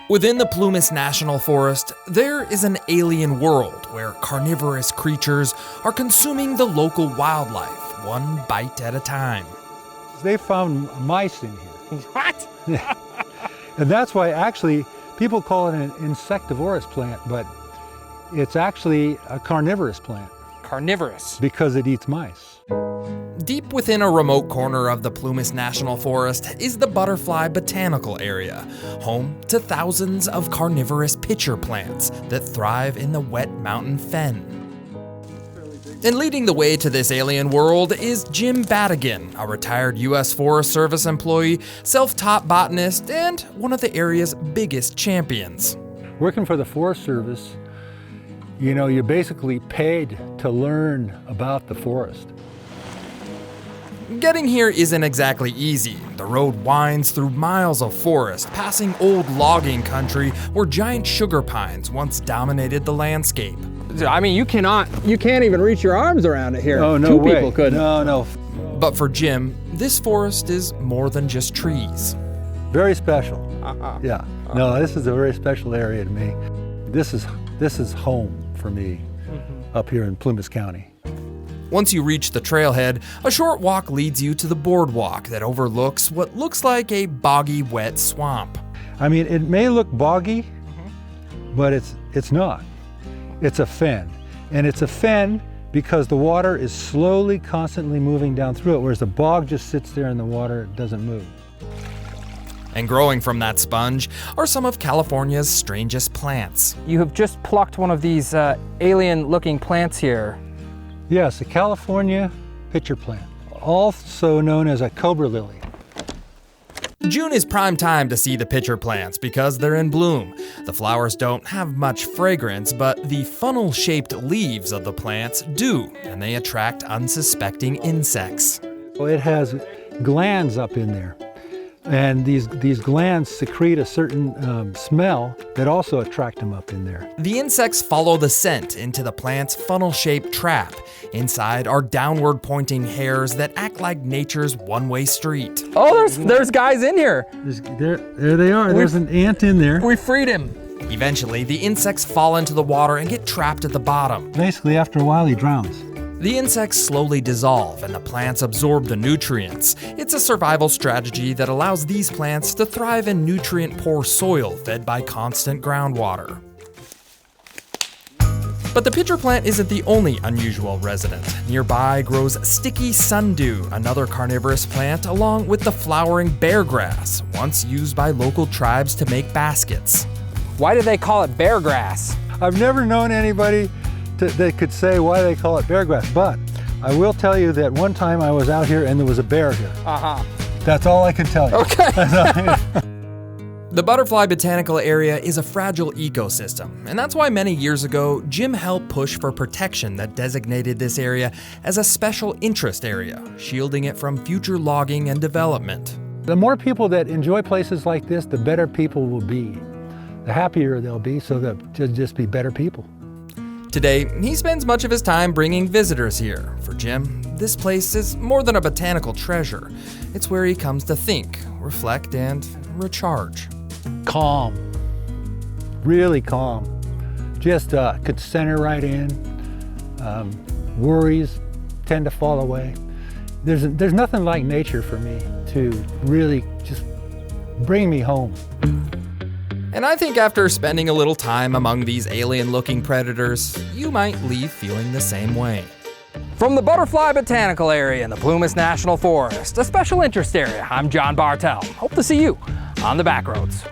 Within the Plumas National Forest, there is an alien world where carnivorous creatures are consuming the local wildlife, one bite at a time. They found mice in here. What? And that's why actually people call it an insectivorous plant, but it's actually a carnivorous plant. Carnivorous. Because it eats mice. Deep within a remote corner of the Plumas National Forest is the Butterfly Botanical Area, home to thousands of carnivorous pitcher plants that thrive in the wet mountain fen. And leading the way to this alien world is Jim Badigan, a retired U.S. Forest Service employee, self-taught botanist, and one of the area's biggest champions. Working for the Forest Service, you know, you're basically paid to learn about the forest. Getting here isn't exactly easy. The road winds through miles of forest, passing old logging country where giant sugar pines once dominated the landscape. I mean, you can't even reach your arms around it here. Oh, no Two way. people couldn't. No. But for Jim, this forest is more than just trees. Very special. Yeah. No, this is a very special area to me. This is home for me up here in Plumas County. Once you reach the trailhead, a short walk leads you to the boardwalk that overlooks what looks like a boggy, wet swamp. I mean, it may look boggy, but it's not. It's a fen. And it's a fen because the water is slowly, constantly moving down through it, whereas the bog just sits there in the water, it doesn't move. And growing from that sponge are some of California's strangest plants. You have just plucked one of these alien-looking plants here. Yes, a California pitcher plant, also known as a cobra lily. June is prime time to see the pitcher plants because they're in bloom. The flowers don't have much fragrance, but the funnel-shaped leaves of the plants do, and they attract unsuspecting insects. Well, it has glands up in there, and these glands secrete a certain smell that also attract them up in there. The insects follow the scent into the plant's funnel-shaped trap. Inside are downward-pointing hairs that act like nature's one-way street. Oh, there's guys in here. There they are. There's an ant in there. We freed him. Eventually, the insects fall into the water and get trapped at the bottom. Basically, after a while, he drowns. The insects slowly dissolve and the plants absorb the nutrients. It's a survival strategy that allows these plants to thrive in nutrient-poor soil fed by constant groundwater. But the pitcher plant isn't the only unusual resident. Nearby grows sticky sundew, another carnivorous plant, along with the flowering bear grass, once used by local tribes to make baskets. Why do they call it bear grass? I've never known anybody that could say why they call it bear grass, but I will tell you that one time I was out here and there was a bear here. That's all I can tell you. Okay. The Butterfly Botanical Area is a fragile ecosystem, and that's why many years ago, Jim helped push for protection that designated this area as a special interest area, shielding it from future logging and development. The more people that enjoy places like this, the better people will be. The happier they'll be, so they'll just be better people. Today, he spends much of his time bringing visitors here. For Jim, this place is more than a botanical treasure. It's where he comes to think, reflect, and recharge. Calm, really calm. Just could center right in. Worries tend to fall away. There's nothing like nature for me to really just bring me home. And I think after spending a little time among these alien-looking predators, you might leave feeling the same way. From the Butterfly Botanical Area in the Plumas National Forest, a special interest area, I'm John Bartel. Hope to see you on the back roads.